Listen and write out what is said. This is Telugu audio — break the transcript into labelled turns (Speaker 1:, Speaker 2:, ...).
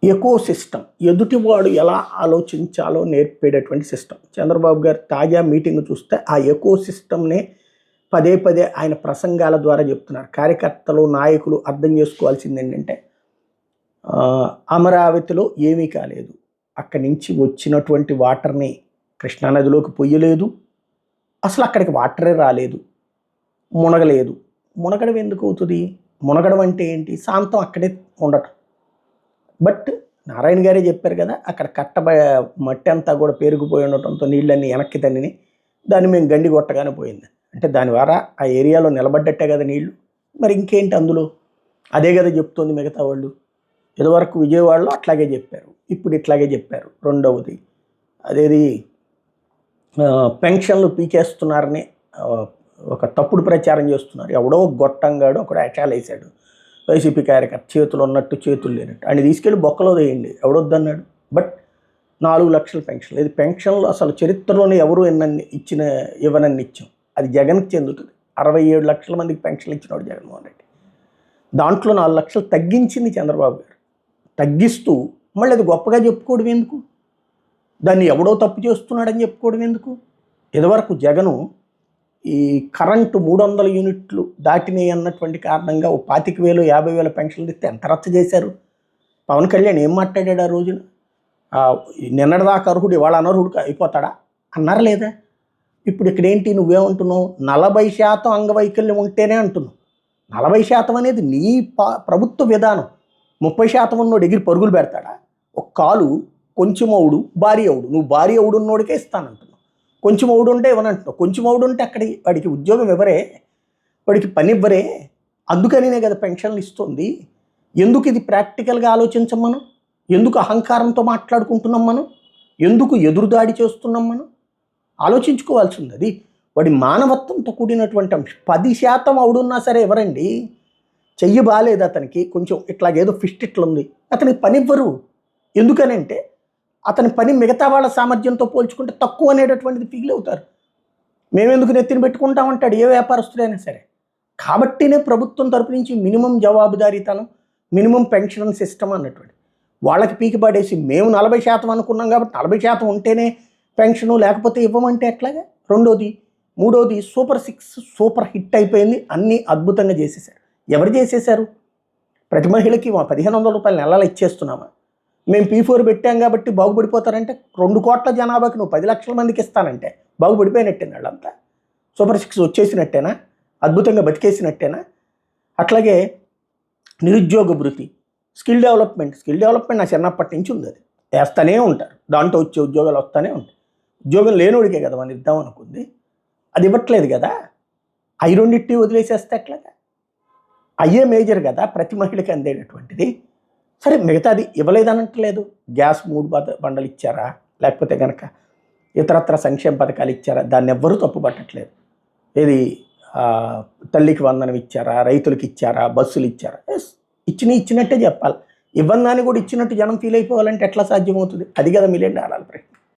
Speaker 1: ఎకో సిస్టమ్, ఎదుటివాడు ఎలా ఆలోచించాలో నేర్పేటటువంటి సిస్టమ్. చంద్రబాబు గారు తాజా మీటింగ్ చూస్తే ఆ ఎకో సిస్టమ్నే పదే పదే ఆయన ప్రసంగాల ద్వారా చెప్తున్నారు. కార్యకర్తలు, నాయకులు అర్థం చేసుకోవాల్సింది ఏంటంటే, అమరావతిలో ఏమీ కాలేదు, అక్కడి నుంచి వచ్చినటువంటి వాటర్ని కృష్ణానదిలోకి పొయ్యలేదు, అసలు అక్కడికి వాటరే రాలేదు, మునగలేదు. మునగడం ఎందుకు అవుతుంది? మునగడం అంటే ఏంటి? శాంతం అక్కడే ఉండటం. బట్ నారాయణ గారే చెప్పారు కదా, అక్కడ మట్టి అంతా కూడా పేరుకుపోయి ఉండటంతో నీళ్ళన్నీ వెనక్కి తన్నిని దాన్ని మేము గండి కొట్టగానే పోయింది. అంటే దాని ద్వారా ఆ ఏరియాలో నిలబడ్డట్టే కదా నీళ్లు. మరి ఇంకేంటి అందులో? అదే కదా చెప్తుంది మిగతా వాళ్ళు. ఇదివరకు విజయవాడలో అట్లాగే చెప్పారు, ఇప్పుడు ఇట్లాగే చెప్పారు. రెండవది అదేది పెన్షన్లు పీకేస్తున్నారని ఒక తప్పుడు ప్రచారం చేస్తున్నారు. ఎవడో గొట్టంగాడు ఒకడు అటాలు వేసాడు, వైసీపీ కార్యకర్త చేతులు ఉన్నట్టు చేతులు లేనట్టు. ఆయన తీసుకెళ్ళి బొక్కలో వేయండి, ఎవడొద్దన్నాడు. బట్ 4 లక్షల పెన్షన్లు, ఇది పెన్షన్లు అసలు చరిత్రలోనే ఎవరు ఇవ్వనన్ని ఇచ్చాం. అది జగన్కి చెందుతుంది. 67 లక్షల మందికి పెన్షన్లు ఇచ్చినాడు జగన్మోహన్ రెడ్డి. దాంట్లో 4 లక్షలు తగ్గించింది చంద్రబాబు గారు. తగ్గిస్తూ మళ్ళీ అది గొప్పగా చెప్పుకోవడం ఎందుకు? దాన్ని ఎవడో తప్పు చేస్తున్నాడని చెప్పుకోవడం ఎందుకు? ఇదివరకు జగను ఈ కరెంటు 300 యూనిట్లు దాటినాయి అన్నటువంటి కారణంగా 25,000 50,000 పెన్షన్లు ఇస్తే ఎంత రచ్చ చేశారు. పవన్ కళ్యాణ్ ఏం మాట్లాడాడు ఆ రోజున? నిన్నటిదాకా అర్హుడు ఇవాళ అనర్హుడు అయిపోతాడా అన్నారు లేదా? ఇప్పుడు ఇక్కడేంటి నువ్వేమంటున్నావు? 40% అంగవైకల్యం ఉంటేనే అంటున్నావు. 40% అనేది నీ ప్రభుత్వ విధానం. 30% ఉన్నోడు ఎగిరి పరుగులు పెడతాడా? ఒక కాలు కొంచెం అవుడు భారీ అవుడు, నువ్వు భారీ అవుడు ఉన్నోడికే ఇస్తానంటున్నావు. కొంచెం అవుడు ఉంటే ఇవ్వనంటున్నావు. కొంచెం అవుడు ఉంటే అక్కడికి వాడికి ఉద్యోగం ఇవ్వరే, వాడికి పని ఇవ్వరే. అందుకనినే కదా పెన్షన్లు ఇస్తుంది. ఎందుకు ఇది ప్రాక్టికల్గా ఆలోచించం మనం? ఎందుకు అహంకారంతో మాట్లాడుకుంటున్నాం మనం? ఎందుకు ఎదురుదాడి చేస్తున్నాం మనం? ఆలోచించుకోవాల్సి ఉంది. అది వాడి మానవత్వంతో కూడినటువంటి అంశం. 10% అవుడున్నా సరే ఎవరండి? చెయ్యి బాగాలేదు అతనికి, కొంచెం ఇట్లాగేదో ఫిస్ట్ ఇట్లుంది, అతనికి పని ఇవ్వరు. ఎందుకనంటే అతని పని మిగతా వాళ్ళ సామర్థ్యంతో పోల్చుకుంటే తక్కువ అనేటటువంటిది ఫీల్ అవుతారు. మేమెందుకు నెత్తిని పెట్టుకుంటామంటాడు ఏ వ్యాపారస్తుడైనా సరే. కాబట్టినే ప్రభుత్వం తరపు నుంచి మినిమం జవాబుదారీతనం, మినిమం పెన్షన్ సిస్టమ్ అన్నటువంటి వాళ్ళకి పీకి పడేసి మేము 40% అనుకున్నాం కాబట్టి 40% ఉంటేనే పెన్షను, లేకపోతే ఇవ్వమంటే ఎట్లాగా? రెండోది, మూడోది సూపర్ 6 సూపర్ హిట్ అయిపోయింది, అన్నీ అద్భుతంగా చేసేసారు. ఎవరు చేసేసారు? ప్రతి మహిళకి 1,500 రూపాయలు నెలలు ఇచ్చేస్తున్నామా? మేము P4 పెట్టాం కాబట్టి బాగుపడిపోతారంటే 2 కోట్ల జనాభాకి నువ్వు 10 లక్షల మందికి ఇస్తానంటే బాగుపడిపోయినట్టేనా? వాళ్ళంతా సూపర్ 6 వచ్చేసినట్టేనా? అద్భుతంగా బతికేసినట్టేనా? అట్లాగే నిరుద్యోగ భృతి, స్కిల్ డెవలప్మెంట్ నా చిన్నప్పటి నుంచి ఉంది. అది వేస్తూనే ఉంటారు, దాంట్లో వచ్చే ఉద్యోగాలు వస్తూనే ఉంటాయి. ఉద్యోగం లేనివాడికే కదా మనం ఇద్దాం అనుకుంది, అది ఇవ్వట్లేదు కదా. అవి రెండింటిని వదిలేసేస్తే ఎట్లాగా? అయ్యే మేజర్ కదా ప్రతి మహిళకి అందేటటువంటిది. సరే మిగతాది ఇవ్వలేదనట్లేదు. గ్యాస్ 3 బండలు ఇచ్చారా, లేకపోతే కనుక ఇతరత్ర సంక్షేమ పథకాలు ఇచ్చారా? దాన్ని ఎవ్వరూ తప్పు పట్టట్లేదు. ఏది తల్లికి వందనం ఇచ్చారా, రైతులకి ఇచ్చారా, బస్సులు ఇచ్చారా? ఎస్, ఇచ్చినట్టే చెప్పాలి. ఇవ్వని దాన్ని కూడా ఇచ్చినట్టు జనం ఫీల్ అయిపోవాలంటే ఎట్లా సాధ్యమవుతుంది? అది కదా $1,000,000 ప్రశ్న.